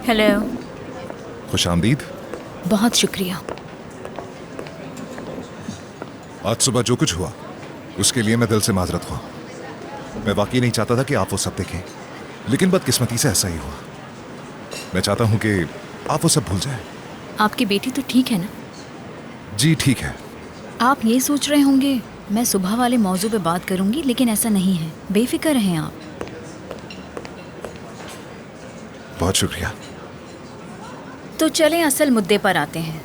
Hello. खुश आमदीद। बहुत शुक्रिया। आज सुबह जो कुछ हुआ उसके लिए मैं दिल से माजरत हुआ। मैं वाकई नहीं चाहता था कि आप वो सब देखें, लेकिन बदकिस्मती से ऐसा ही हुआ। मैं चाहता हूं कि आप वो सब भूल जाएं। आपकी बेटी तो ठीक है ना? जी ठीक है। आप ये सोच रहे होंगे मैं सुबह वाले मौजू पे बात करूंगी, लेकिन ऐसा नहीं है। बेफिक्र रहें आप। बहुत शुक्रिया। तो चलें असल मुद्दे पर आते हैं।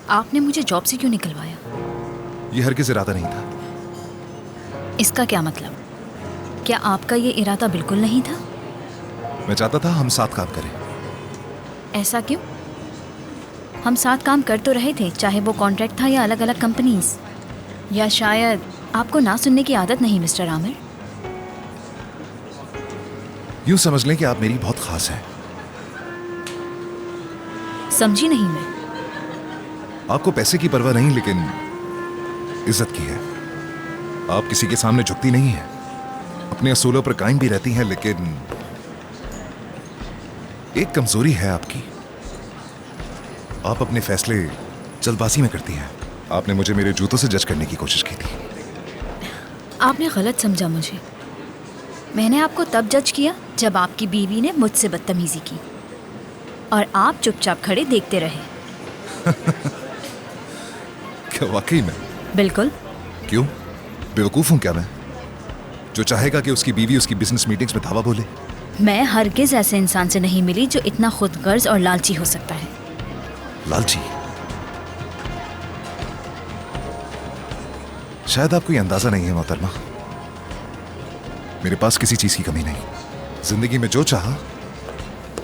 आपने मुझे जॉब से क्यों निकलवाया? ये हरगिज़ इरादा नहीं था। इसका क्या मतलब? क्या आपका ये इरादा बिल्कुल नहीं था? मैं चाहता था हम साथ काम करें। ऐसा क्यों? हम साथ काम कर तो रहे थे, चाहे वो कॉन्ट्रैक्ट था या अलग अलग कंपनीज। या शायद आपको ना सुनने की आदत नहीं मिस्टर आमिर? यूं समझ लें कि आप मेरी बहुत खास हैं। समझी नहीं मैं। आपको पैसे की परवाह नहीं, लेकिन इज्जत की है। आप किसी के सामने झुकती नहीं है, अपने असूलों पर कायम भी रहती हैं, लेकिन एक कमजोरी है आपकी। आप अपने फैसले जल्दबाजी में करती हैं। आपने मुझे मेरे जूतों से जज करने की कोशिश की थी। आपने गलत समझा मुझे। मैंने आपको तब जज किया जब आपकी बीवी ने मुझसे बदतमीजी की और आप चुपचाप खड़े देखते रहे। क्या वाकई में? बिल्कुल। क्यों? बेवकूफ हूं क्या मैं, जो चाहेगा कि उसकी बीवी उसकी बिजनेस मीटिंग्स में धावा बोले? मैं हरगिज ऐसे इंसान से नहीं मिली जो इतना खुदगर्ज और लालची हो सकता है। लालची? शायद आपको ये अंदाजा नहीं है मोहतरमा, मेरे पास किसी चीज की कमी नहीं। जिंदगी में जो चाहा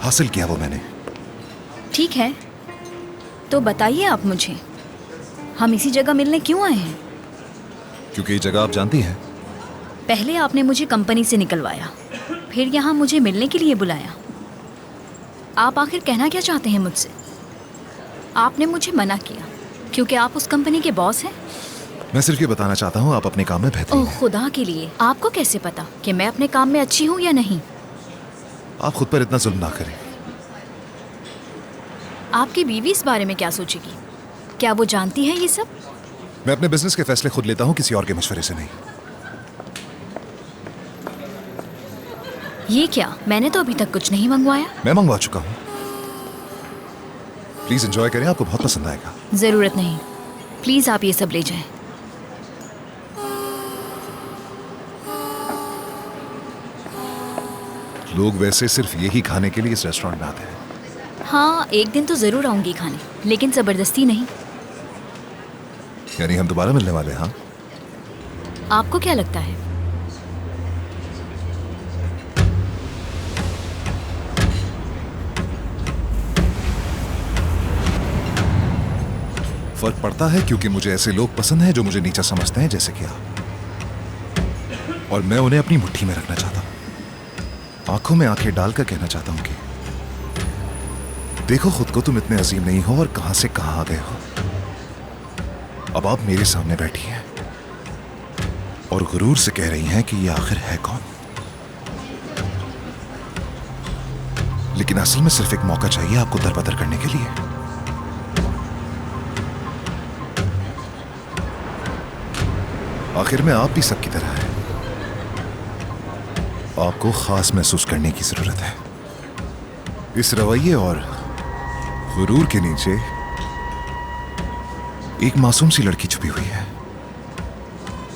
हासिल किया वो मैंने। ठीक है, तो बताइए आप मुझे, हम इसी जगह मिलने क्यों आए हैं? क्योंकि ये जगह आप जानती हैं। पहले आपने मुझे कंपनी से निकलवाया, फिर यहाँ मुझे मिलने के लिए बुलाया। आप आखिर कहना क्या चाहते हैं मुझसे? आपने मुझे मना किया क्योंकि आप उस कंपनी के बॉस हैं। मैं सिर्फ ये बताना चाहता हूँ आप अपने काम में बेहतर ओह हैं। खुदा के लिए, आपको कैसे पता कि मैं अपने काम में अच्छी हूँ या नहीं? आप खुद पर इतना जुल्म ना करें। आपकी बीवी इस बारे में क्या सोचेगी? क्या वो जानती है ये सब? मैं अपने बिजनेस के फैसले खुद लेता हूँ, किसी और के मशवरे से नहीं। ये क्या? मैंने तो अभी तक कुछ नहीं मंगवाया। मैं मंगवा चुका हूँ। प्लीज एंजॉय करें, आपको बहुत पसंद आएगा। जरूरत नहीं, प्लीज आप ये सब ले जाएं। लोग वैसे सिर्फ यही खाने के लिए इस रेस्टोरेंट में आते हैं। हाँ, एक दिन तो जरूर आऊंगी खाने, लेकिन जबरदस्ती नहीं। यानी हम दोबारा मिलने वाले हैं? हाँ। आपको क्या लगता है? फर्क पड़ता है, क्योंकि मुझे ऐसे लोग पसंद हैं जो मुझे नीचा समझते हैं, जैसे कि आप। और मैं उन्हें अपनी मुट्ठी में रखना चाहता हूं, आंखों में आंखें डालकर कहना चाहता हूं कि देखो खुद को, तुम इतने अजीम नहीं हो और कहां से कहां आ गए हो। अब आप मेरे सामने बैठी हैं और गुरूर से कह रही हैं कि ये आखिर है कौन। लेकिन असल में सिर्फ एक मौका चाहिए आपको दरबदर करने के लिए। आखिर में आप भी सबकी तरह हैं, आपको खास महसूस करने की जरूरत है। इस रवैये और गुरूर के नीचे एक मासूम सी लड़की छुपी हुई है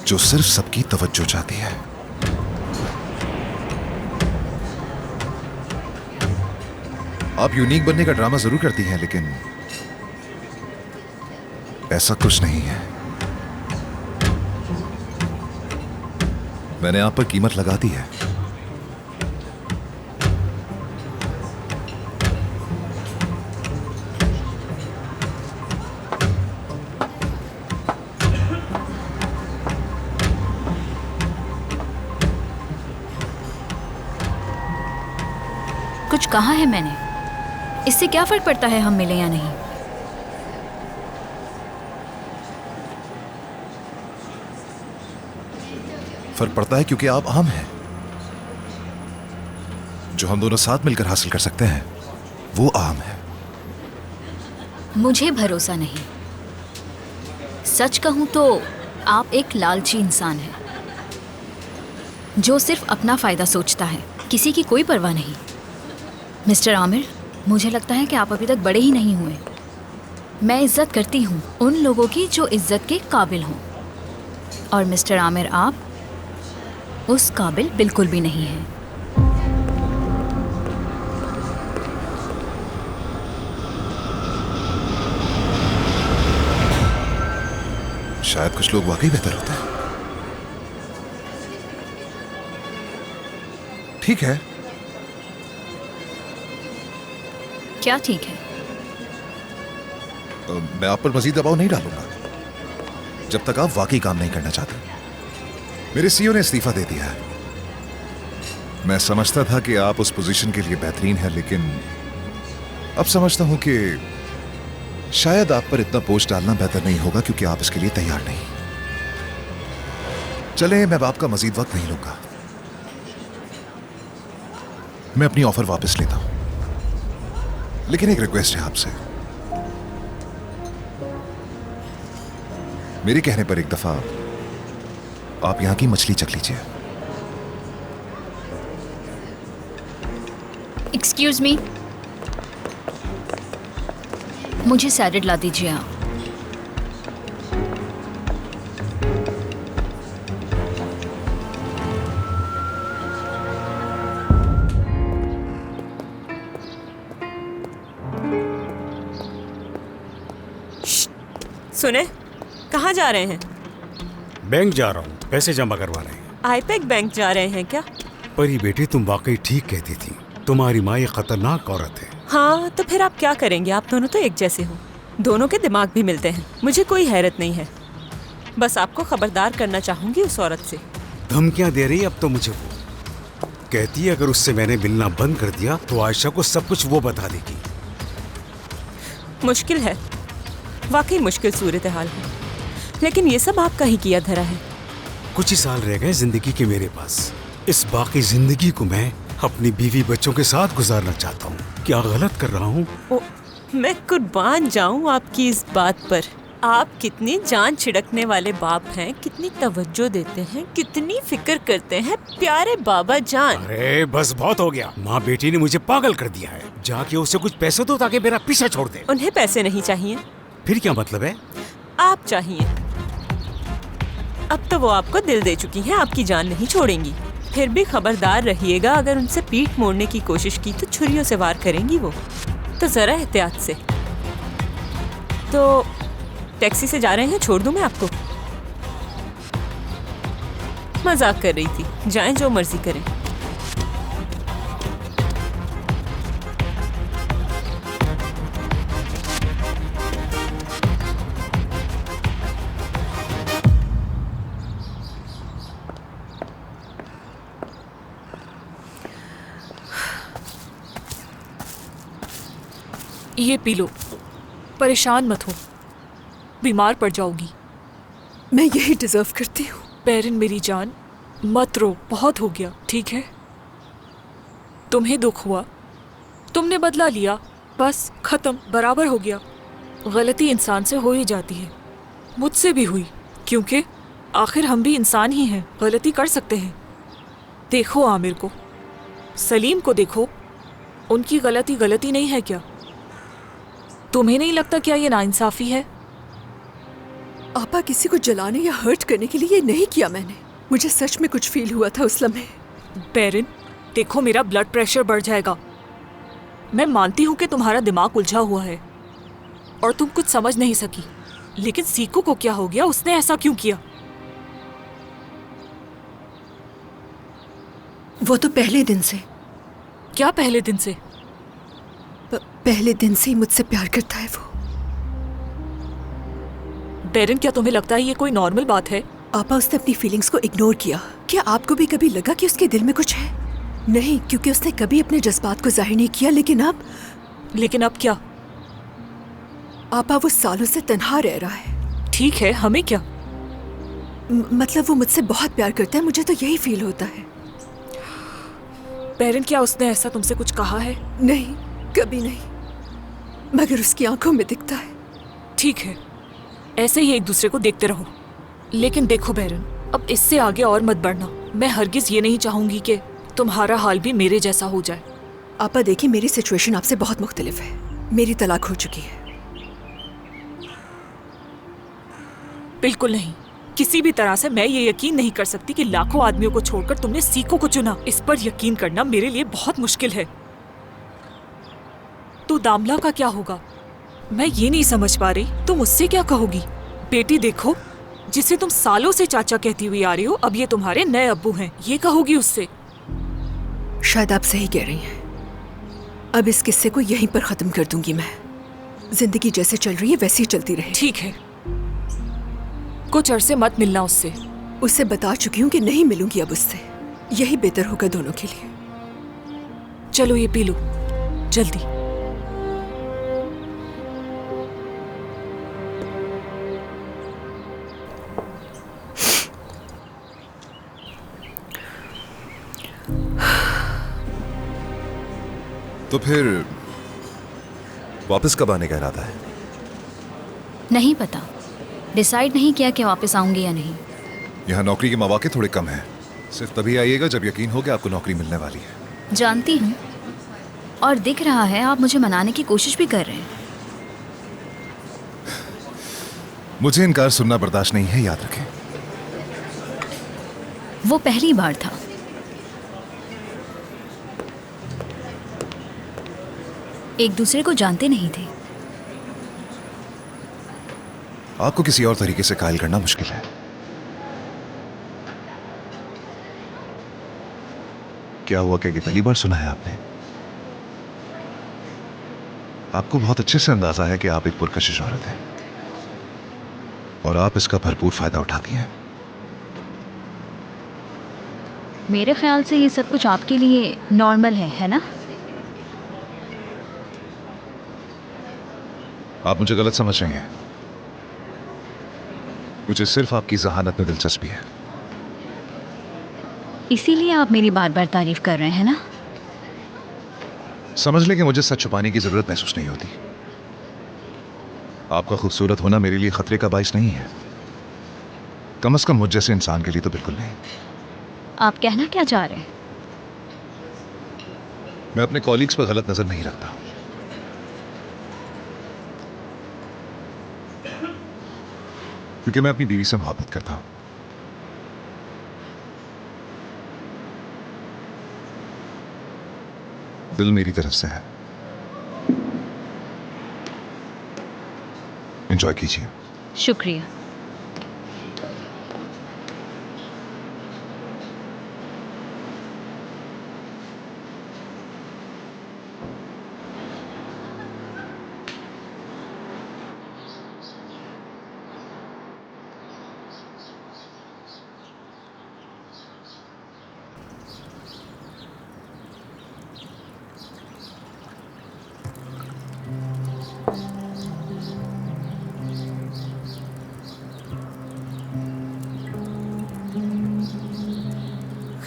जो सिर्फ सबकी तवज्जो चाहती है। आप यूनिक बनने का ड्रामा जरूर करती हैं, लेकिन ऐसा कुछ नहीं है। मैंने आप पर कीमत लगा दी है। कुछ कहा है मैंने? इससे क्या फर्क पड़ता है हम मिले या नहीं? फर्क पड़ता है क्योंकि आप आम हैं, जो हम दोनों साथ मिलकर हासिल कर सकते हैं वो आम है। मुझे भरोसा नहीं। सच कहूं तो आप एक लालची इंसान हैं जो सिर्फ अपना फायदा सोचता है, किसी की कोई परवाह नहीं। मिस्टर आमिर, मुझे लगता है कि आप अभी तक बड़े ही नहीं हुए। मैं इज्जत करती हूँ उन लोगों की जो इज्जत के काबिल हों, और मिस्टर आमिर आप उस काबिल बिल्कुल भी नहीं हैं। शायद कुछ लोग वाकई बेहतर होते हैं। ठीक है। क्या ठीक है? मैं आप पर मजीद दबाव नहीं डालूंगा जब तक आप वाकई काम नहीं करना चाहते। मेरे सीईओ ने इस्तीफा दे दिया है। मैं समझता था कि आप उस पोजीशन के लिए बेहतरीन हैं, लेकिन अब समझता हूं कि शायद आप पर इतना बोझ डालना बेहतर नहीं होगा, क्योंकि आप इसके लिए तैयार नहीं। चलें, मैं आपका मजीद वक्त नहीं लूंगा। मैं अपनी ऑफर वापस लेता हूं, लेकिन एक रिक्वेस्ट है आपसे। मेरे कहने पर एक दफा आप यहां की मछली चख लीजिए। एक्सक्यूज मी, मुझे सैलेड ला दीजिए आप। सुने, कहाँ जा रहे हैं? बैंक जा रहा हूँ, पैसे जमा करवाने हैं। आईपैक बैंक जा रहे हैं क्या? परी बेटी, तुम वाकई ठीक कहती थी। तुम्हारी माँ एक खतरनाक औरत है। हाँ, तो फिर आप क्या करेंगे? आप दोनों तो एक जैसे हो, दोनों के दिमाग भी मिलते हैं। मुझे कोई हैरत नहीं है, बस आपको खबरदार करना चाहूंगी उस औरत से। धमकियाँ दे रही है अब तो मुझे। वो कहती है अगर उससे मैंने मिलना बंद कर दिया तो आयशा को सब कुछ वो बता देगी। मुश्किल है, वाकई मुश्किल सूरत हाल है, लेकिन ये सब आपका ही किया धरा है। कुछ ही साल रह गए जिंदगी के मेरे पास। इस बाकी जिंदगी को मैं अपनी बीवी बच्चों के साथ गुजारना चाहता हूँ। क्या गलत कर रहा हूँ? मैं कुर्बान जाऊं आपकी इस बात पर। आप कितनी जान छिड़कने वाले बाप हैं, कितनी तवज्जो देते हैं, कितनी फिक्र करते हैं प्यारे बाबा जान। अरे बस बहुत हो गया। माँ बेटी ने मुझे पागल कर दिया है। जाके उसे कुछ पैसे दो ताकि मेरा पीछा छोड़ दे। उन्हें पैसे नहीं चाहिए। फिर क्या मतलब है? आप चाहिए। अब तो वो आपको दिल दे चुकी हैं, आपकी जान नहीं छोड़ेंगी। फिर भी खबरदार रहिएगा, अगर उनसे पीठ मोड़ने की कोशिश की तो छुरियों से वार करेंगी वो, तो जरा एहतियात से। तो टैक्सी से जा रहे हैं, छोड़ दूं मैं आपको? मजाक कर रही थी, जाएं जो मर्जी करें। ये पी लो, परेशान मत हो, बीमार पड़ जाओगी। मैं यही डिजर्व करती हूँ। पेरिन मेरी जान, मत रो, बहुत हो गया, ठीक है? तुम्हें दुख हुआ, तुमने बदला लिया, बस खत्म, बराबर हो गया। गलती इंसान से हो ही जाती है, मुझसे भी हुई, क्योंकि आखिर हम भी इंसान ही हैं, गलती कर सकते हैं। देखो आमिर को, सलीम को देखो, उनकी गलती गलती नहीं है क्या? तुम्हें नहीं लगता क्या ये नाइंसाफी है? आपा, किसी को जलाने या हर्ट करने के लिए ये नहीं किया मैंने। मुझे सच में कुछ फील हुआ था उस लम्हे। पेरिन, देखो मेरा ब्लड प्रेशर बढ़ जाएगा। मैं मानती हूँ कि तुम्हारा दिमाग उलझा हुआ है और तुम कुछ समझ नहीं सकी, लेकिन सीकू को क्या हो गया? उसने ऐसा क्यों किया? वो तो पहले दिन से। क्या पहले दिन से? पहले दिन से ही मुझसे प्यार करता है वो। पेरिन, क्या तुम्हें लगता है ये कोई नॉर्मल बात है? आपा, उसने अपनी फीलिंग्स को इग्नोर किया। क्या आपको भी कभी लगा कि उसके दिल में कुछ है? नहीं, क्योंकि उसने कभी अपने जज्बात को जाहिर नहीं किया। लेकिन अब क्या? आपा, वो सालों से तन्हा रह रहा है। ठीक है, हमें क्या? मतलब वो मुझसे बहुत प्यार करता है, मुझे तो यही फील होता है। बैरन, क्या उसने ऐसा तुमसे कुछ कहा है? नहीं, कभी नहीं, मगर उसकी आंखों में दिखता है। ठीक है, ऐसे ही एक दूसरे को देखते रहो। लेकिन देखो बैरन, अब इससे आगे और मत बढ़ना। मैं हरगिज ये नहीं चाहूंगी कि तुम्हारा हाल भी मेरे जैसा हो जाए। आपा देखिए, मेरी सिचुएशन आपसे बहुत मुख्तलिफ है। मेरी तलाक हो चुकी है। बिल्कुल नहीं, किसी भी तरह से मैं ये यकीन नहीं कर सकती कि लाखों आदमियों को छोड़कर तुमने सीको को चुना। इस पर यकीन करना मेरे लिए बहुत मुश्किल है। तो दामला का क्या होगा? मैं ये नहीं समझ पा रही, तुम उससे क्या कहोगी? बेटी देखो, जिसे तुम सालों से चाचा कहती हुई आ रही हो, अब ये तुम्हारे नए अब्बू हैं, ये कहोगी उससे? शायद आप सही कह रही हैं। अब इस किस्से को यहीं पर खत्म कर दूंगी मैं। जिंदगी जैसे चल रही है वैसे ही चलती रहे। ठीक है, कुछ अरसे मत मिलना उससे। उससे बता चुकी हूँ कि नहीं मिलूंगी अब उससे। यही बेहतर होगा दोनों के लिए। चलो ये पी लो जल्दी। तो फिर वापस कब आने का इरादा है? नहीं पता, डिसाइड नहीं किया कि वापस आऊंगी या नहीं। यहाँ नौकरी के मौके थोड़े कम हैं। सिर्फ तभी आइएगा जब यकीन हो कि आपको नौकरी मिलने वाली है। जानती हूँ, और दिख रहा है आप मुझे मनाने की कोशिश भी कर रहे हैं। मुझे इनकार सुनना बर्दाश्त नहीं है, याद रखें। वो पहली बार था। एक दूसरे को जानते नहीं थे। आपको किसी और तरीके से कायल करना मुश्किल है। क्या हुआ कि पहली बार सुना है आपने? आपको बहुत अच्छे से अंदाजा है कि आप एक पुरकशिश औरत हैं और आप इसका भरपूर फायदा उठाती हैं। मेरे ख्याल से ये सब कुछ आपके लिए नॉर्मल है ना? आप मुझे गलत समझ रहे हैं। मुझे सिर्फ आपकी जहानत में दिलचस्पी है। इसीलिए आप मेरी बार बार तारीफ कर रहे हैं ना? समझ लें कि मुझे सच छुपाने की जरूरत महसूस नहीं होती। आपका खूबसूरत होना मेरे लिए खतरे का बाइस नहीं है। कम से कम मुझ जैसे इंसान के लिए तो बिल्कुल नहीं। आप कहना क्या चाह रहे हैं? मैं अपने कॉलीग्स पर गलत नजर नहीं रखता। क्योंकि मैं अपनी बीवी से मोहब्बत करता हूं। दिल मेरी तरफ से है। एंजॉय कीजिए। शुक्रिया।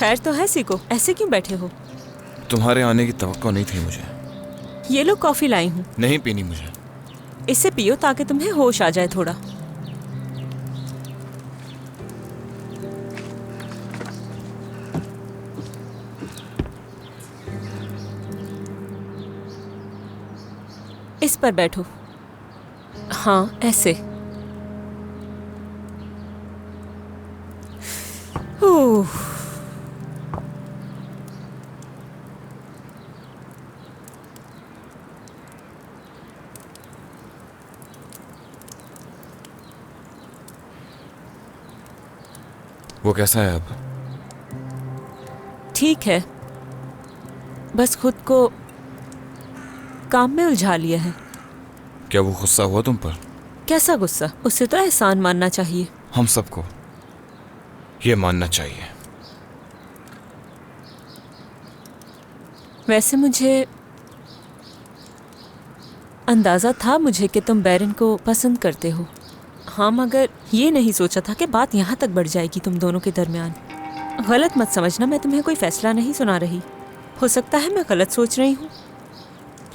खैर तो है सीको, ऐसे क्यों बैठे हो? तुम्हारे आने की तवक्को नहीं थी मुझे। ये लो कॉफी लाई हूँ, नहीं पीनी मुझे। इससे पियो ताकि तुम्हें होश आ जाए थोड़ा। इस पर बैठो। हाँ ऐसे। ओह, वो कैसा है अब? ठीक है, बस खुद को काम में उलझा लिया है। क्या वो गुस्सा हुआ तुम पर? कैसा गुस्सा? उससे तो एहसान मानना चाहिए। हम सबको ये मानना चाहिए। वैसे मुझे अंदाजा था मुझे कि तुम बैरन को पसंद करते हो। हाँ, मगर ये नहीं सोचा था कि बात यहाँ तक बढ़ जाएगी तुम दोनों के दरमियान। गलत मत समझना, मैं तुम्हें कोई फैसला नहीं सुना रही। हो सकता है मैं गलत सोच रही हूँ,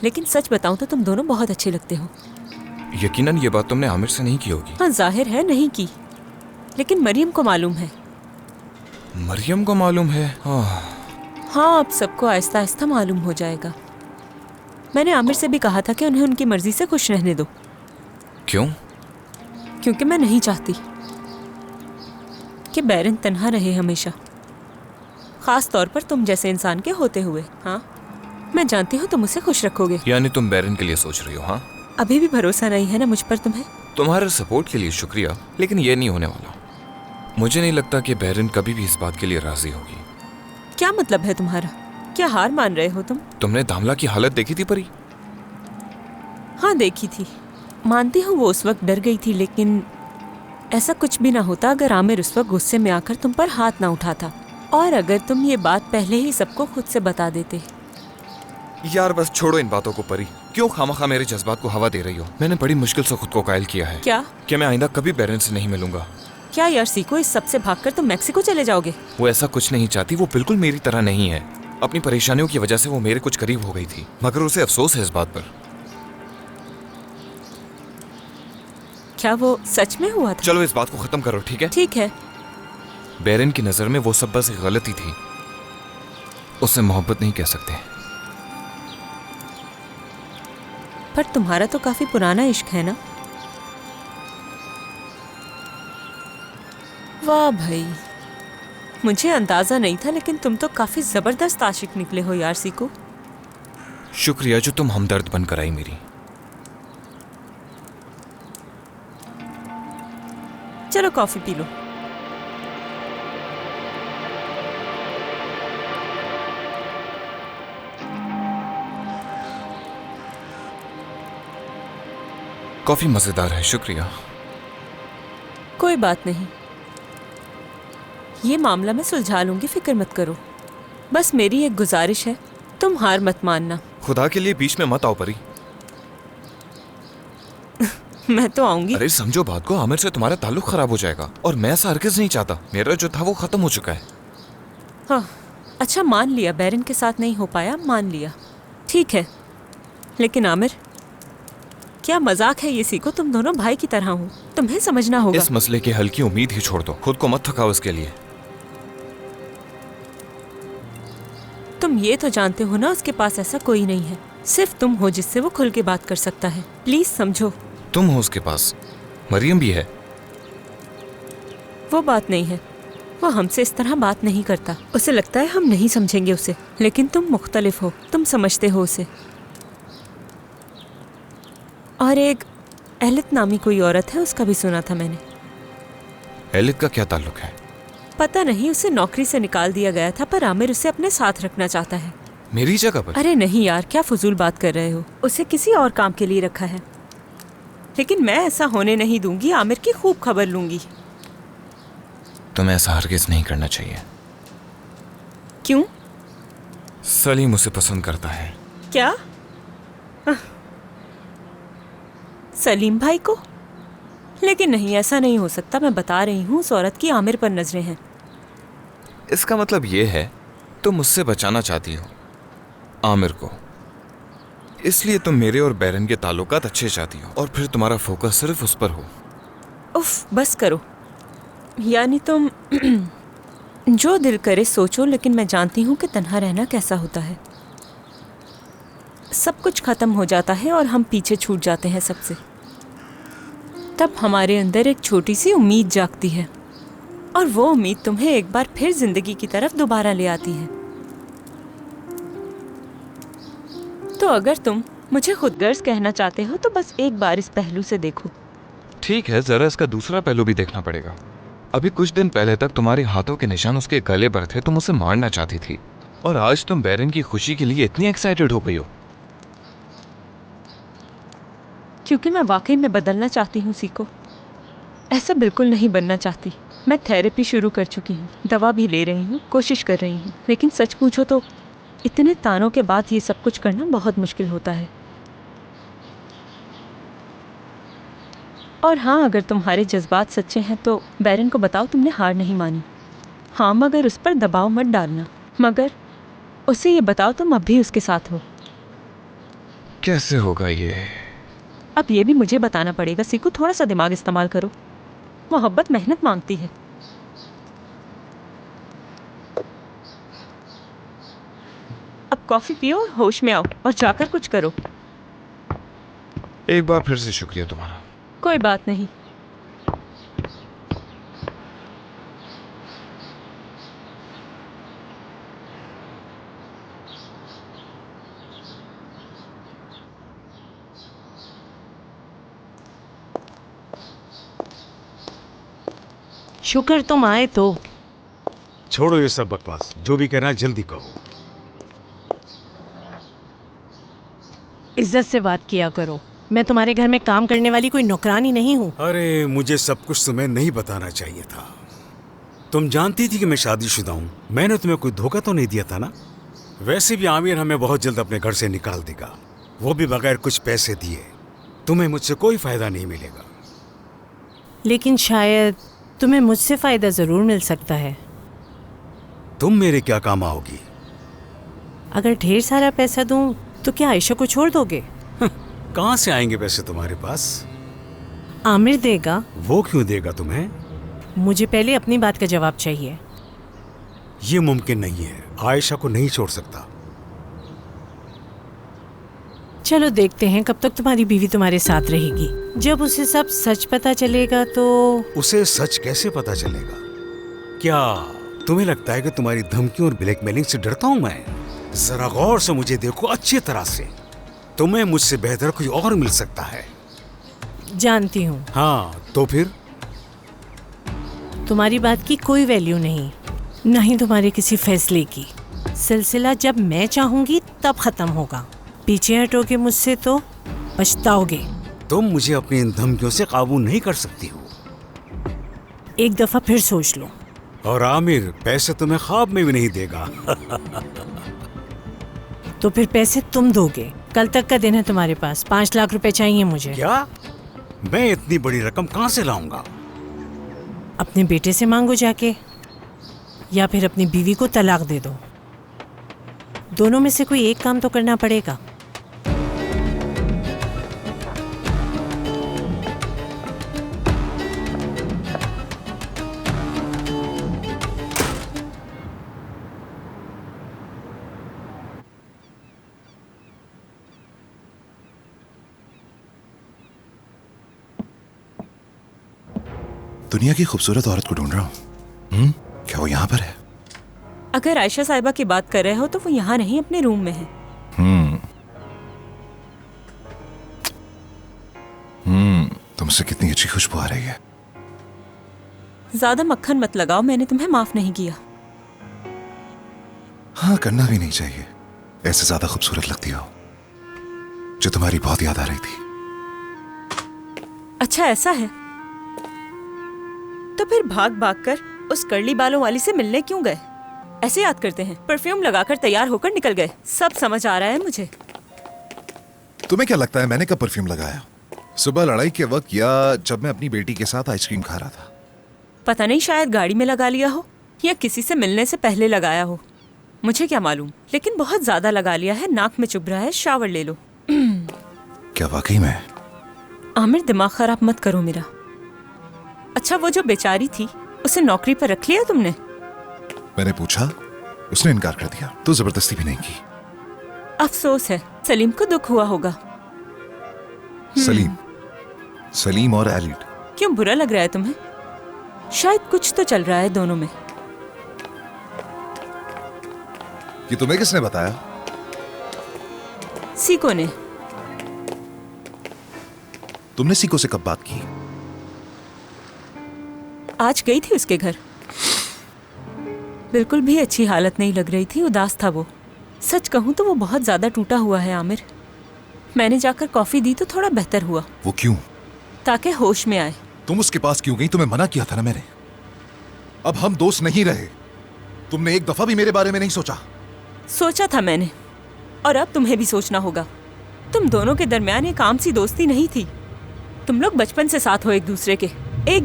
लेकिन सच बताऊं तो तुम दोनों बहुत अच्छे लगते हो। यकीनन ये बात तुमने आमिर से नहीं की होगी। हाँ जाहिर है नहीं की, लेकिन मरियम को मालूम है। मरियम को मालूम है? हाँ, अब सबको आहिस्ता आहिस्ता मालूम हो जाएगा। मैंने आमिर से भी कहा था कि उन्हें उनकी मर्जी से खुश रहने दो। क्यों? क्योंकि मैं नहीं चाहती कि बैरन तन्हा रहे हमेशा, खास तौर पर तुम जैसे इंसान के होते हुए। हाँ, मैं जानती हूँ तुम उसे खुश रखोगे। यानी तुम बैरन के लिए सोच रही हो? हाँ, अभी भी भरोसा नहीं है ना मुझ पर तुम्हें? तुम्हारे सपोर्ट के लिए शुक्रिया, लेकिन ये नहीं होने वाला। मुझे नहीं लगता कि बैरन कभी भी इस बात के लिए राजी होगी। क्या मतलब है तुम्हारा? क्या हार मान रहे हो तुम? तुमने दामला की हालत देखी थी परी? हाँ देखी थी, मानती हूँ वो उस वक्त डर गई थी, लेकिन ऐसा कुछ भी ना होता अगर आमिर उस वक्त गुस्से में आकर तुम पर हाथ ना उठाता, और अगर तुम ये बात पहले ही सबको खुद से बता देते। यार बस छोड़ो इन बातों को परी, क्यों खामखा मेरे जज्बात को हवा दे रही हो? मैंने बड़ी मुश्किल से खुद को कायल किया है क्या कि मैं आइंदा कभी बैरन से नहीं मिलूंगा। क्या यार सीको, इस सबसे भागकर तुम मैक्सिको चले जाओगे? वो ऐसा कुछ नहीं चाहती, वो बिल्कुल मेरी तरह नहीं है। अपनी परेशानियों की वजह से वो मेरे कुछ करीब हो गई थी, मगर उसे अफसोस है इस बात पर। क्या वो सच में हुआ था? चलो इस बात को खत्म करो, ठीक है? ठीक है। बैरन की नजर में वो सब बस एक गलती थी, उसे मोहब्बत नहीं कह सकते। पर तुम्हारा तो काफी पुराना इश्क है ना? वाह भाई, मुझे अंदाजा नहीं था, लेकिन तुम तो काफी जबरदस्त आशिक निकले हो यार सीको। शुक्रिया जो तुम हमदर्द बनकर आई मेरी। चलो कॉफी पी लो। कॉफी मजेदार है, शुक्रिया। कोई बात नहीं, ये मामला मैं सुलझा लूंगी, फिक्र मत करो। बस मेरी एक गुजारिश है, तुम हार मत मानना। खुदा के लिए बीच में मत आओ परी। मैं तो आऊंगी। अरे समझो बात को, आमिर से तुम्हारा ताल्लुक खराब हो जाएगा, और मैं ऐसा हरगिज नहीं चाहता। मेरा जो था वो खत्म हो चुका है। हाँ, अच्छा मान लिया बैरन के साथ नहीं हो पाया, मान लिया, ठीक है। लेकिन आमिर, क्या मजाक है ये सीको, तुम दोनों भाई की तरह हो, तुम्हें समझना होगा। इस मसले की हल की उम्मीद ही छोड़ दो, खुद को मत थकाओ इसके लिए। तुम ये तो जानते हो ना उसके पास ऐसा कोई नहीं है, सिर्फ तुम हो जिससे वो खुल के बात कर सकता है। प्लीज समझो। तुम हो उसके पास, मरियम भी है। वो बात नहीं है, वो हमसे इस तरह बात नहीं करता। उसे लगता है हम नहीं समझेंगे उसे, लेकिन तुम मुख्तलिफ हो, तुम समझते हो उसे। और एक एलित नामी कोई औरत है, उसका भी सुना था मैंने। एलित का क्या ताल्लुक है? पता नहीं, उसे नौकरी से निकाल दिया गया था, पर आमिर उसे अपने साथ रखना चाहता है। मेरी जगह पर? अरे नहीं यार, क्या फजूल बात कर रहे हो, उसे किसी और काम के लिए रखा है। लेकिन मैं ऐसा होने नहीं दूंगी, आमिर की खूब खबर लूंगी। तुम्हें ऐसा हरगिज नहीं करना चाहिए। क्यों? सलीम उसे पसंद करता है। क्या? सलीम भाई को? लेकिन नहीं, ऐसा नहीं हो सकता। मैं बता रही हूँ, उस औरत की आमिर पर नजरें हैं। इसका मतलब ये है तुम मुझसे बचाना चाहती हो आमिर को, इसलिए तुम मेरे और बैरन के ताल्लुकात अच्छे चाहती हो, और फिर तुम्हारा फोकस सिर्फ उस पर हो। उफ, बस करो। यानी तुम जो दिल करे सोचो, लेकिन मैं जानती हूँ कि तन्हा रहना कैसा होता है। सब कुछ खत्म हो जाता है और हम पीछे छूट जाते हैं सबसे। तब हमारे अंदर एक छोटी सी उम्मीद जागती है, और वो उम्मीद तुम्हें एक बार फिर जिंदगी की तरफ दोबारा ले आती है। तो अगर तुम मुझे खुदगर्ज कहना चाहते हो तो बस एक बार इस पहलू से देखो। ठीक है, जरा इसका दूसरा पहलू भी देखना पड़ेगा। अभी कुछ दिन पहले तक तुम्हारे हाथों के निशान उसके गले पर थे, तुम उसे मारना चाहती थी, और आज तुम बैरन की खुशी के लिए इतनी एक्साइटेड हो गई हो। क्योंकि मैं वाकई में बदलना चाहती हूँ सीको, ऐसा बिल्कुल नहीं बनना चाहती। मैं थेरेपी शुरू कर चुकी हूँ, दवा भी ले रही हूँ, कोशिश कर रही हूँ, लेकिन सच पूछो तो इतने तानों के बाद ये सब कुछ करना बहुत मुश्किल होता है। और हाँ, अगर तुम्हारे जज्बात सच्चे हैं तो बैरन को बताओ तुमने हार नहीं मानी। हाँ, मगर उस पर दबाव मत डालना। मगर उसे ये बताओ तुम अब भी उसके साथ हो। कैसे होगा ये? अब ये भी मुझे बताना पड़ेगा। सीखो, थोड़ा सा दिमाग इस्तेमाल करो। मोहब्बत मेहनत मांगती है। अब कॉफी पियो, होश में आओ और जाकर कुछ करो। एक बार फिर से शुक्रिया तुम्हारा। कोई बात नहीं। शुक्र तुम आए तो। छोड़ो ये सब बकवास, जो भी कहना है जल्दी कहो। इज्जत से बात किया करो। मैं तुम्हारे घर में काम करने वाली कोई नौकरानी नहीं हूँ। अरे मुझे सब कुछ तुम्हें नहीं बताना चाहिए था। तुम जानती थी कि मैं शादीशुदा हूँ। मैंने तुम्हें कोई धोखा तो नहीं दिया था ना? वैसे भी आमिर हमें बहुत जल्द अपने घर से निकाल देगा, वो भी बगैर कुछ पैसे दिए। तुम्हें मुझसे कोई फायदा नहीं मिलेगा। लेकिन शायद तुम्हें मुझसे फायदा जरूर मिल सकता है। तुम मेरे क्या काम आओगी? अगर ढेर सारा पैसा दूं तो क्या आयशा को छोड़ दोगे? कहाँ से आएंगे पैसे तुम्हारे पास? आमिर देगा। वो क्यों देगा तुम्हें? मुझे पहले अपनी बात का जवाब चाहिए। ये मुमकिन नहीं है, आयशा को नहीं छोड़ सकता। चलो देखते हैं कब तक तुम्हारी बीवी तुम्हारे साथ रहेगी। जब उसे सब सच पता चलेगा तो। उसे सच कैसे पता चलेगा? क्या तुम्हें लगता है कि तुम्हारी धमकियों और ब्लैकमेलिंग से डरता हूं मैं? जरा गौर से मुझे देखो अच्छी तरह से। तुम्हें मुझसे बेहतर कोई और मिल सकता है। जानती हूँ। हाँ तो फिर? तुम्हारी बात की कोई वैल्यू नहीं, न ही तुम्हारे किसी फैसले की। सिलसिला जब मैं चाहूंगी तब खत्म होगा। पीछे हटोगे मुझसे तो पछताओगे। तुम मुझे अपनी इन धमकियों से काबू नहीं कर सकती हो। एक दफा फिर सोच लो। और आमिर पैसे तुम्हें ख्वाब में भी नहीं देगा। तो फिर पैसे तुम दोगे। कल तक का दिन है तुम्हारे पास। 5 लाख रुपए चाहिए मुझे। क्या? मैं इतनी बड़ी रकम कहाँ से लाऊंगा? अपने बेटे से मांगो जाके, या फिर अपनी बीवी को तलाक दे दो। दोनों में से कोई एक काम तो करना पड़ेगा। दुनिया की खूबसूरत औरत को ढूंढ रहा हूँ। क्या वो यहाँ पर है? अगर आयशा साहिबा की बात कर रहे हो तो वो यहाँ नहीं, अपने रूम में है। तुमसे कितनी अच्छी खुशबू आ रही है। ज्यादा मक्खन मत लगाओ, मैंने तुम्हें माफ नहीं किया। हाँ, करना भी नहीं चाहिए। ऐसे ज्यादा खूबसूरत लगती हो। जो तुम्हारी बहुत याद आ रही थी। अच्छा ऐसा है, तो फिर भाग भाग कर उस कर्ली बालों वाली से मिलने क्यों गए? ऐसे याद करते हैं। परफ्यूम लगाकर तैयार होकर निकल गए। सब समझ आ रहा है मुझे। तुम्हें क्या लगता है मैंने कब परफ्यूम लगाया? सुबह लड़ाई के वक्त या जब मैं अपनी बेटी के साथ आइसक्रीम खा रहा था? पता नहीं, शायद गाड़ी में लगा लिया हो या किसी से मिलने से पहले लगाया हो, मुझे क्या मालूम। लेकिन बहुत ज्यादा लगा लिया है, नाक में चुभ रहा है। शावर ले लो। क्या वाकई में? आमिर, दिमाग खराब मत करो मेरा। अच्छा, वो जो बेचारी थी उसे नौकरी पर रख लिया तुमने? मैंने पूछा, उसने इनकार कर दिया, तो जबरदस्ती भी नहीं की। अफसोस है, सलीम को दुख हुआ होगा। सलीम और एलिड। क्यों बुरा लग रहा है तुम्हें? शायद कुछ तो चल रहा है दोनों में। ये तुम्हें किसने बताया? सीको ने। तुमने सीको से कब बात की? आज गई थी उसके घर। बिल्कुल भी अच्छी हालत नहीं लग रही थी, उदास था वो। सच कहूं तो वो बहुत ज्यादा टूटा हुआ है आमिर। मैंने जाकर कॉफी दी तो थोड़ा बेहतर हुआ। वो क्यों? ताकि होश में आए। तुम उसके पास क्यों गई? तुम्हें मना किया था ना मैंने। अब हम दोस्त नहीं रहे। तुमने एक दफा भी मेरे बारे में नहीं सोचा। सोचा था मैंने, और अब तुम्हें भी सोचना होगा। तुम दोनों के दरमियान एक आम सी दोस्ती नहीं थी। तुम लोग बचपन से साथ हो, एक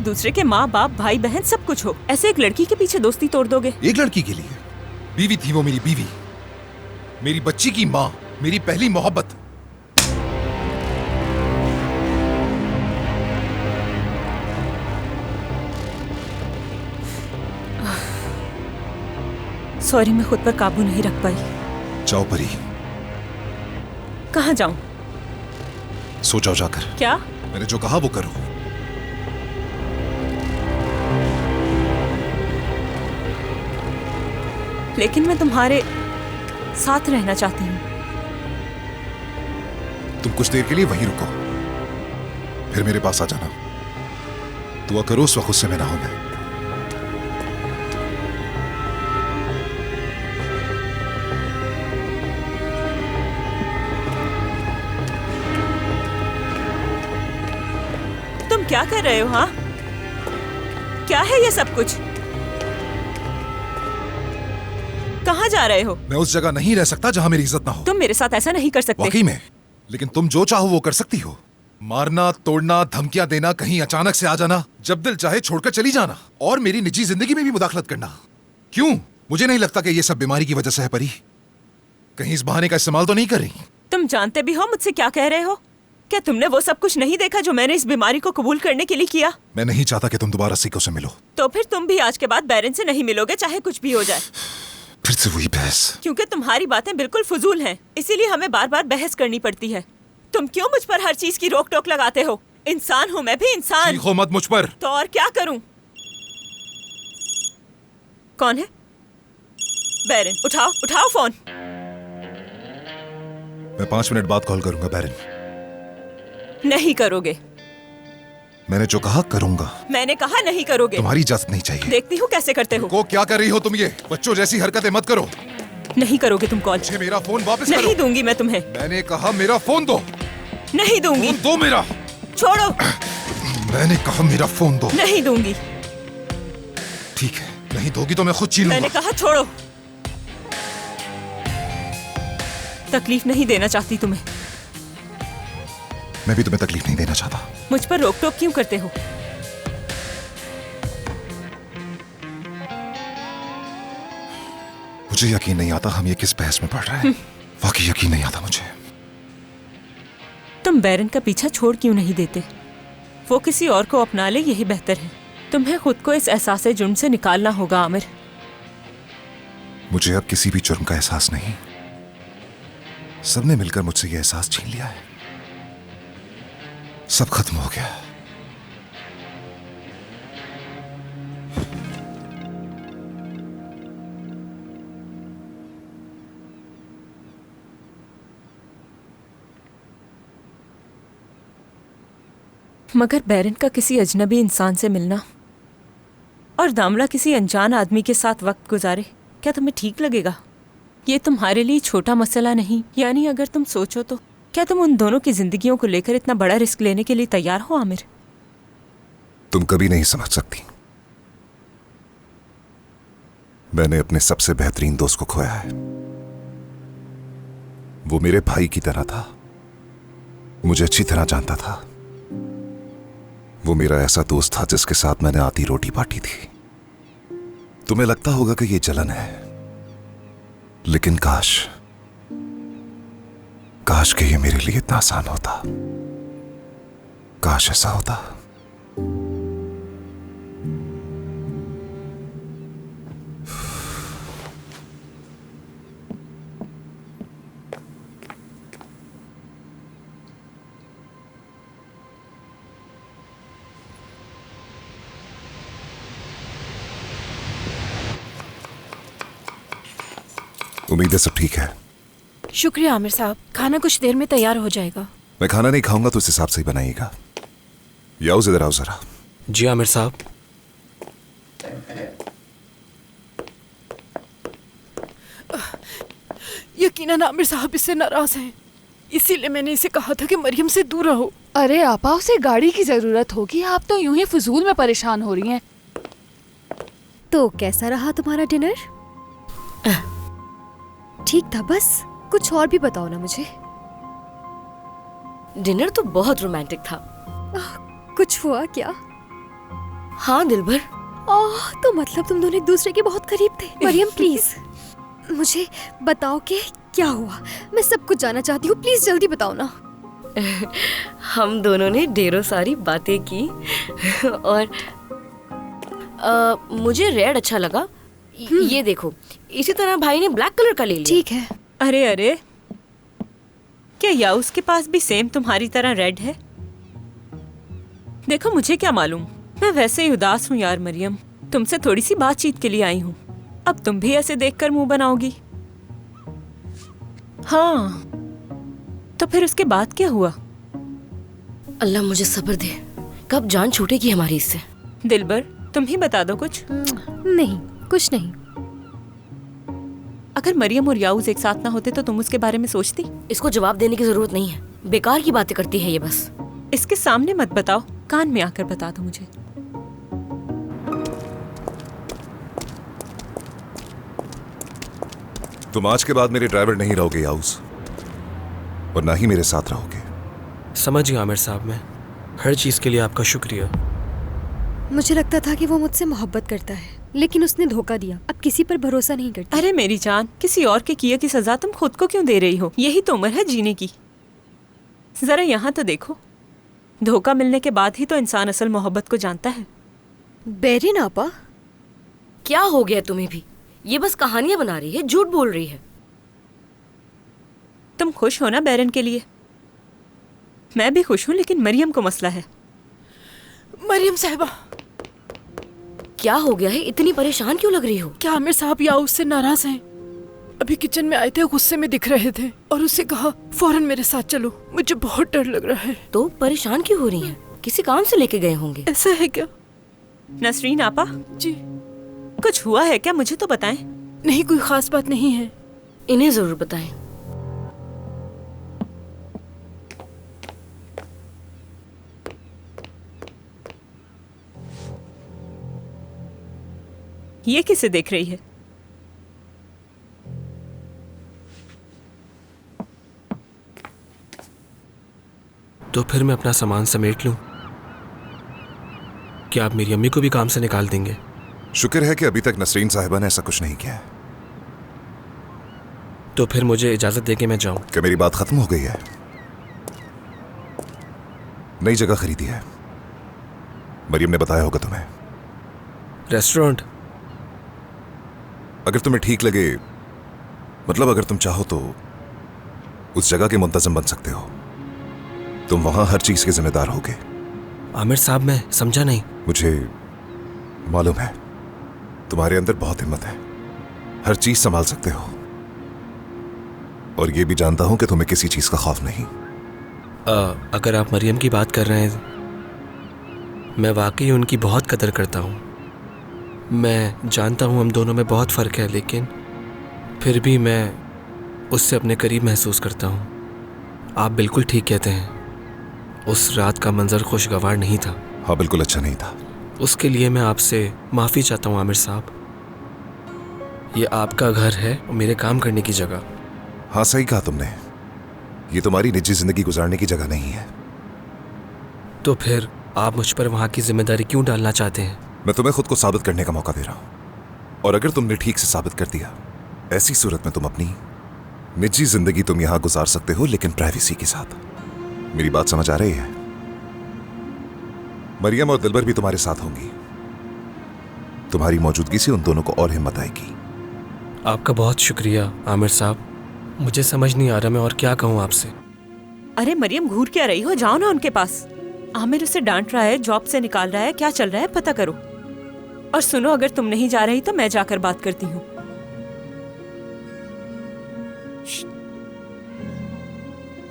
दूसरे के माँ बाप भाई बहन सब कुछ हो। ऐसे एक लड़की के पीछे दोस्ती तोड़ दोगे? एक लड़की के लिए? बीवी थी वो, मेरी बीवी। मेरी बच्ची की माँ, मेरी पहली मोहब्बत। सॉरी, मैं खुद पर काबू नहीं रख पाई। जाओ परी, कहाँ जाऊं? सो जाओ जाकर। क्या? मैंने जो कहा वो करो। लेकिन मैं तुम्हारे साथ रहना चाहती हूँ। तुम कुछ देर के लिए वहीं रुको, फिर मेरे पास आ जाना। दुआ करो उस वक्त गुस्से में ना हो मैं। तुम क्या कर रहे हो? हाँ, क्या है ये सब कुछ? कहाँ जा रहे हो? मैं उस जगह नहीं रह सकता जहां मेरी इज्जत ना हो। तुम मेरे साथ ऐसा नहीं कर सकते। वाकई में, लेकिन तुम जो चाहो वो कर सकती हो। मारना, तोड़ना, धमकियां देना, कहीं अचानक से आ जाना, जब दिल चाहे छोड़कर चली जाना, और मेरी निजी जिंदगी में भी मुदाखलत करना। क्यों? मुझे नहीं लगता कि ये सब बीमारी की वजह से है परी। कहीं इस बहाने का इस्तेमाल तो नहीं कर रही? तुम जानते भी हो मुझसे क्या कह रहे हो? क्या तुमने वो सब कुछ नहीं देखा जो मैंने इस बीमारी को कबूल करने के लिए किया? मैं नहीं चाहता कि तुम दोबारा सीको से मिलो। तो फिर तुम भी आज के बाद बैरन से नहीं मिलोगे, चाहे कुछ भी हो जाए। फिर से वही बहस। क्योंकि तुम्हारी बातें बिल्कुल फजूल हैं, इसीलिए हमें बार बार बहस करनी पड़ती है। तुम क्यों मुझ पर हर चीज की रोक टोक लगाते हो? इंसान हूँ मैं भी, इंसान। चीखो मत मुझ पर। तो और क्या करूं? कौन है? बैरन, उठाओ उठाओ फोन। मैं 5 मिनट बाद कॉल करूंगा बैरन। नहीं करोगे। मैंने जो कहा करूंगा। मैंने कहा नहीं करोगे। तुम्हारी इजाजत नहीं चाहिए। देखती हूँ कैसे करते हो। को क्या कर रही हो तुम? ये बच्चों जैसी हरकतें मत करो। नहीं करोगे तुम कॉल। मुझे मेरा फोन वापस नहीं करो। दूंगी मैं तुम्हें। मैंने कहा मेरा फोन दो। नहीं दूंगी। फोन दो मेरा। छोड़ो। मैंने कहा मेरा फोन दो। नहीं दूंगी। ठीक है, नहीं दोगी तो मैं खुद छीन मैंने लूंगा। कहा छोड़ो। तकलीफ नहीं देना चाहती तुम्हें। मैं भी तुम्हें तकलीफ नहीं देना चाहता। मुझ पर रोक टोक क्यों करते हो? मुझे यकीन नहीं आता हम ये किस बहस में पड़ रहे हैं। वाकई यकीन नहीं आता मुझे। तुम बैरन का पीछा छोड़ क्यों नहीं देते? वो किसी और को अपना ले, यही बेहतर है। तुम्हें खुद को इस एहसास जुर्म से निकालना होगा आमिर। मुझे अब किसी भी जुर्म का एहसास नहीं। सबने मिलकर मुझसे ये एहसास छीन लिया है। सब खत्म हो गया। मगर बैरन का किसी अजनबी इंसान से मिलना और दामला किसी अनजान आदमी के साथ वक्त गुजारे, क्या तुम्हें ठीक लगेगा? ये तुम्हारे लिए छोटा मसला नहीं। यानी अगर तुम सोचो तो क्या तुम उन दोनों की जिंदगियों को लेकर इतना बड़ा रिस्क लेने के लिए तैयार हो आमिर? तुम कभी नहीं समझ सकती। मैंने अपने सबसे बेहतरीन दोस्त को खोया है। वो मेरे भाई की तरह था, मुझे अच्छी तरह जानता था। वो मेरा ऐसा दोस्त था जिसके साथ मैंने आधी रोटी बांटी थी। तुम्हें लगता होगा कि ये जलन है, लेकिन काश कि ये मेरे लिए इतना आसान होता। काश ऐसा होता। उम्मीद है सब ठीक है। शुक्रिया आमिर साहब, खाना कुछ देर में तैयार हो जाएगा। मैं खाना नहीं खाऊंगा तो उस हिसाब से ही बनाइएगा। याओ इधर आओ जरा। जी आमिर साहब। यकीनन आमिर साहब इससे नाराज हैं, इसीलिए मैंने इसे कहा था कि मरियम से दूर रहो। अरे आपा, उसे गाड़ी की जरूरत होगी, आप तो यूं ही फजूल में परेशान हो रही हैं। तो कैसा रहा तुम्हारा डिनर? ठीक था, बस कुछ और भी बताओ ना मुझे। डिनर तो बहुत रोमांटिक था। कुछ हुआ क्या? हाँ दिलबर। तो मतलब तुम दोनों एक दूसरे के बहुत करीब थे। मरियम प्लीज। मुझे बताओ कि क्या हुआ। मैं सब कुछ जानना चाहती हूँ, प्लीज जल्दी बताओ ना। हम दोनों ने ढेरों सारी बातें की और मुझे रेड अच्छा लगा। ये देखो, इसी तरह भाई ने ब्लैक कलर का ले लिया। ठीक है। अरे अरे, क्या याउस के पास भी सेम तुम्हारी तरह रेड है? देखो, मुझे क्या मालूम, मैं वैसे ही उदास हूँ यार मरियम। तुमसे थोड़ी सी बातचीत के लिए आई हूँ। अब तुम भी ऐसे देखकर मुंह बनाओगी? हाँ, तो फिर उसके बाद क्या हुआ? अल्लाह मुझे सब्र दे, कब जान छूटेगी हमारी इससे। दिलबर, तुम ही बता दो कुछ। नहीं, कुछ नहीं। अगर मरियम और याऊज एक साथ ना होते तो तुम उसके बारे में सोचती? इसको जवाब देने की जरूरत नहीं है, बेकार की बातें करती है ये बस। इसके सामने मत बताओ, कान में आकर बता दो मुझे। तुम आज के बाद मेरे ड्राइवर नहीं रहोगे याऊज, और ना ही मेरे साथ रहोगे। समझ गया आमिर साहब, मैं हर चीज के लिए आपका शुक्रिया। मुझे लगता था कि वो मुझसे मोहब्बत करता है, लेकिन उसने धोखा दिया। अब किसी पर भरोसा नहीं करती। अरे मेरी जान, किसी और के किए की सजा तुम खुद को क्यों दे रही हो? यही तो उम्र है जीने की। जरा यहाँ तो देखो, धोखा मिलने के बाद ही तो इंसान असल मोहब्बत को जानता है। बेरिन आपा, क्या हो गया तुम्हें भी? ये बस कहानियां बना रही है, झूठ बोल रही है। तुम खुश हो ना बैरन के लिए? मैं भी खुश हूँ, लेकिन मरियम को मसला है। मरियम साहिबा, क्या हो गया है? इतनी परेशान क्यों लग रही हो? क्या आमिर साहब या उससे नाराज हैं? अभी किचन में आए थे, गुस्से में दिख रहे थे और उससे कहा फौरन मेरे साथ चलो। मुझे बहुत डर लग रहा है। तो परेशान क्यों हो रही हैं? किसी काम से लेके गए होंगे। ऐसा है क्या? नसरीन आपा जी, कुछ हुआ है क्या? मुझे तो बताएं। नहीं, कोई खास बात नहीं है। इन्हें जरूर बताएं। ये किसे देख रही है? तो फिर मैं अपना सामान समेट लूं? क्या आप मेरी अम्मी को भी काम से निकाल देंगे? शुक्र है कि अभी तक नसरीन साहिबा ने ऐसा कुछ नहीं किया है। तो फिर मुझे इजाजत दे के मैं जाऊं? क्या मेरी बात खत्म हो गई है? नई जगह खरीदी है, मरियम ने बताया होगा तुम्हें। रेस्टोरेंट? अगर तुम्हें ठीक लगे, मतलब अगर तुम चाहो तो उस जगह के मुंतजम बन सकते हो। तुम वहां हर चीज के जिम्मेदार होगे। आमिर साहब, मैं समझा नहीं। मुझे मालूम है तुम्हारे अंदर बहुत हिम्मत है, हर चीज संभाल सकते हो, और ये भी जानता हूं कि तुम्हें किसी चीज का खौफ नहीं। अगर आप मरियम की बात कर रहे हैं, मैं वाकई उनकी बहुत कदर करता हूँ। मैं जानता हूँ हम दोनों में बहुत फ़र्क है, लेकिन फिर भी मैं उससे अपने करीब महसूस करता हूँ। आप बिल्कुल ठीक कहते हैं, उस रात का मंजर खुशगवार नहीं था। हाँ, बिल्कुल अच्छा नहीं था। उसके लिए मैं आपसे माफ़ी चाहता हूँ आमिर साहब। ये आपका घर है और मेरे काम करने की जगह। हाँ, सही कहा तुमने, ये तुम्हारी निजी जिंदगी गुजारने की जगह नहीं है। तो फिर आप मुझ पर वहाँ की जिम्मेदारी क्यों डालना चाहते हैं? मैं तुम्हें खुद को साबित करने का मौका दे रहा हूं, और अगर तुमने ठीक से साबित कर दिया, ऐसी सूरत में तुम अपनी निजी जिंदगी तुम यहां गुजार सकते हो, लेकिन प्राइवेसी के साथ। मेरी बात समझ आ रही है? मरियम और दिलबर भी तुम्हारे साथ होंगी। तुम्हारी मौजूदगी से उन दोनों को और हिम्मत आएगी। आपका बहुत शुक्रिया आमिर साहब। मुझे समझ नहीं आ रहा मैं और क्या कहूँ आपसे। अरे मरियम, घूर क्या रही हो? जाओ ना उनके पास। आमिर उसे डांट रहा है, जॉब से निकाल रहा है, क्या चल रहा है पता करो। और सुनो, अगर तुम नहीं जा रही तो मैं जाकर बात करती हूँ।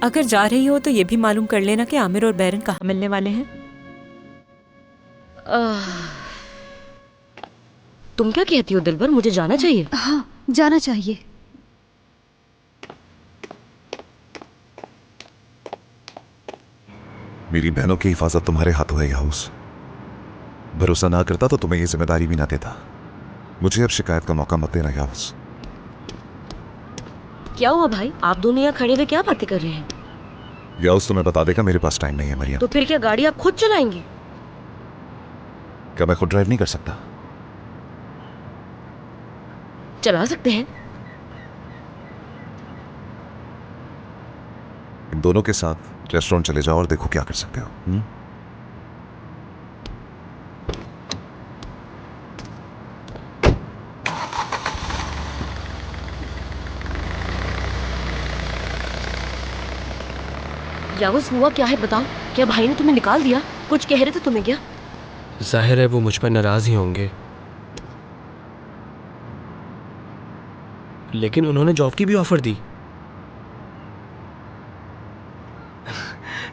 अगर जा रही हो तो ये भी मालूम कर लेना कि आमिर और बैरन कहाँ मिलने वाले हैं। तुम क्या कहती हो दिलबर, मुझे जाना चाहिए? हाँ, जाना चाहिए। मेरी बहनों की हिफाजत तुम्हारे हाथों है याऊस। भरोसा ना करता तो तुम्हें ये जिम्मेदारी भी ना देता। मुझे अब शिकायत का मौका मत देना याऊस। क्या हुआ भाई, आप दोनों यहाँ खड़े हुए क्या बातें कर रहे हैं? याऊस तुम्हें बता देगा मेरे पास टाइम नहीं है मरियम। तो फिर क्या गाड़ी आप खुद चलाएंगे? क्या मैं खुद ड्राइव नहीं कर सकता? चला सकते हैं, दोनों के साथ रेस्टोरेंट चले जाओ और देखो क्या कर सकते हो। यावस हुआ क्या है बताओ? क्या भाई ने तुम्हें निकाल दिया? कुछ कह रहे थे तुम्हें क्या? जाहिर है वो मुझ पर नाराज ही होंगे, लेकिन उन्होंने जॉब की भी ऑफर दी।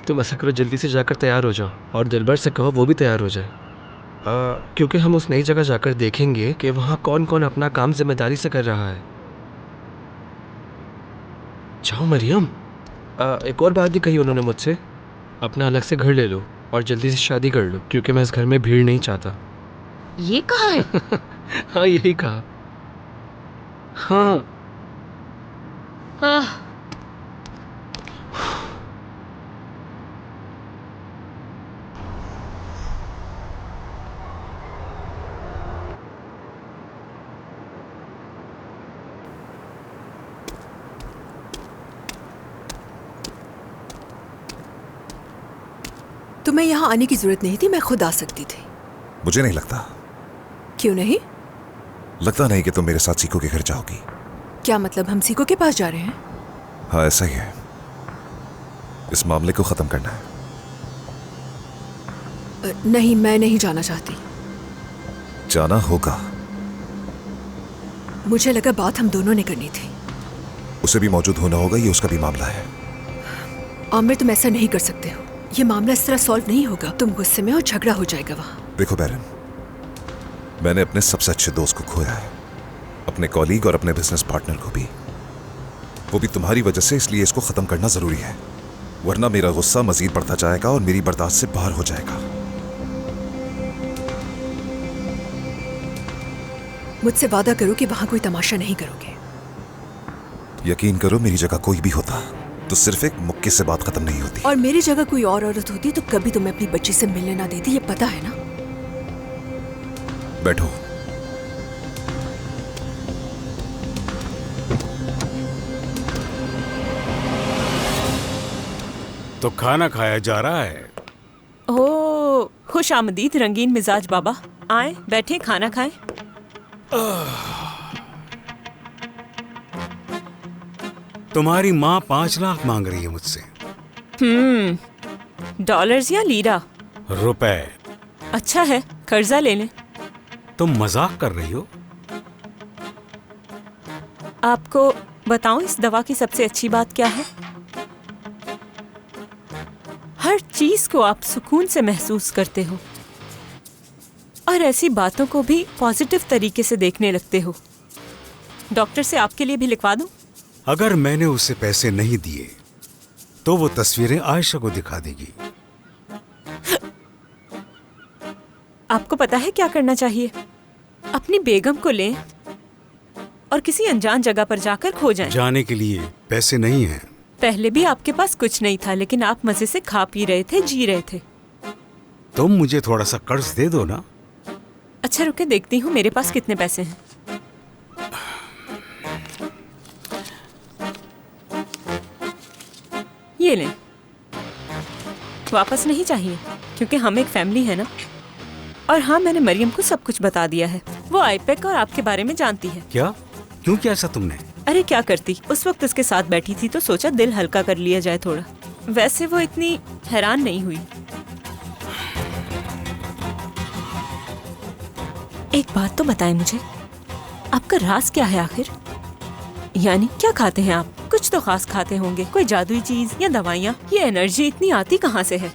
तुम ऐसा करो, जल्दी से जाकर तैयार हो जाओ और दिलबर से कहो वो भी तैयार हो जाए, क्योंकि हम उस नई जगह जाकर देखेंगे कि वहाँ कौन कौन अपना काम जिम्मेदारी से कर रहा है। जाओ मरियम। एक और बात भी कही उन्होंने मुझसे, अपना अलग से घर ले लो और जल्दी से शादी कर लो, क्योंकि मैं इस घर में भीड़ नहीं चाहता। ये कहा है? हाँ यही कहा। हाँ तुम्हें यहाँ आने की जरूरत नहीं थी, मैं खुद आ सकती थी। मुझे नहीं लगता। क्यों नहीं? लगता नहीं कि तुम मेरे साथ सीको के घर जाओगी। क्या मतलब, हम सीको के पास जा रहे हैं? हाँ ऐसा ही है, इस मामले को खत्म करना है। नहीं, मैं नहीं जाना चाहती। जाना होगा। मुझे लगा बात हम दोनों ने करनी थी। उसे भी मौजूद होना होगा, ये उसका भी मामला है। आमिर, तुम ऐसा नहीं कर सकते हो। ये मामला इस तरह सॉल्व नहीं होगा। तुम गुस्से में और झगड़ा हो जाएगा वहाँ। देखो बैरन, मैंने अपने सबसे अच्छे दोस्त को खोया है, अपने कॉलीग और अपने बिजनेस पार्टनर को भी। वो भी तुम्हारी वजह से, इसलिए इसको खत्म करना जरूरी है, वरना मेरा गुस्सा मजीद बढ़ता जाएगा और मेरी बर्दाश्त से बाहर हो जाएगा। मुझसे वादा करो कि वहाँ कोई तमाशा नहीं करोगे। यकीन करो, मेरी जगह कोई भी होता तो सिर्फ एक मुक्के से बात खत्म नहीं होती। और मेरी जगह कोई और औरत होती तो कभी तुम्हें अपनी बच्ची से मिलने ना देती, ये पता है ना? बैठो। तो खाना खाया जा रहा है। ओह, खुश आमदीद रंगीन मिजाज बाबा। आए बैठे, खाना खाएं। तुम्हारी माँ 5 लाख मांग रही है मुझसे। डॉलर्स या लीरा? रुपए। अच्छा है, कर्जा ले लें। तुम मजाक कर रही हो? आपको बताऊं इस दवा की सबसे अच्छी बात क्या है? हर चीज को आप सुकून से महसूस करते हो और ऐसी बातों को भी पॉजिटिव तरीके से देखने लगते हो। डॉक्टर से आपके लिए भी लिखवा दूं? अगर मैंने उसे पैसे नहीं दिए तो वो तस्वीरें आयशा को दिखा देगी। आपको पता है क्या करना चाहिए? अपनी बेगम को लें और किसी अनजान जगह पर जाकर खो जाएं। जाने के लिए पैसे नहीं हैं। पहले भी आपके पास कुछ नहीं था, लेकिन आप मजे से खा पी रहे थे, जी रहे थे। तुम मुझे थोड़ा सा कर्ज दे दो ना। अच्छा रुके, देखती हूँ मेरे पास कितने पैसे हैं। ये लें। वापस नहीं चाहिए, क्योंकि हम एक फैमिली है ना। और हाँ, मैंने मरियम को सब कुछ बता दिया है। वो आईपैक और आपके बारे में जानती है। क्या? क्यों किया ऐसा तुमने? अरे क्या करती, उस वक्त उसके साथ बैठी थी तो सोचा दिल हल्का कर लिया जाए थोड़ा। वैसे वो इतनी हैरान नहीं हुई। एक बात तो बताएं मुझे, आपका राज क्या है आखिर? यानी क्या खाते हैं आप? कुछ तो खास खाते होंगे, कोई जादुई चीज या दवाइयाँ? ये एनर्जी इतनी आती कहाँ से है?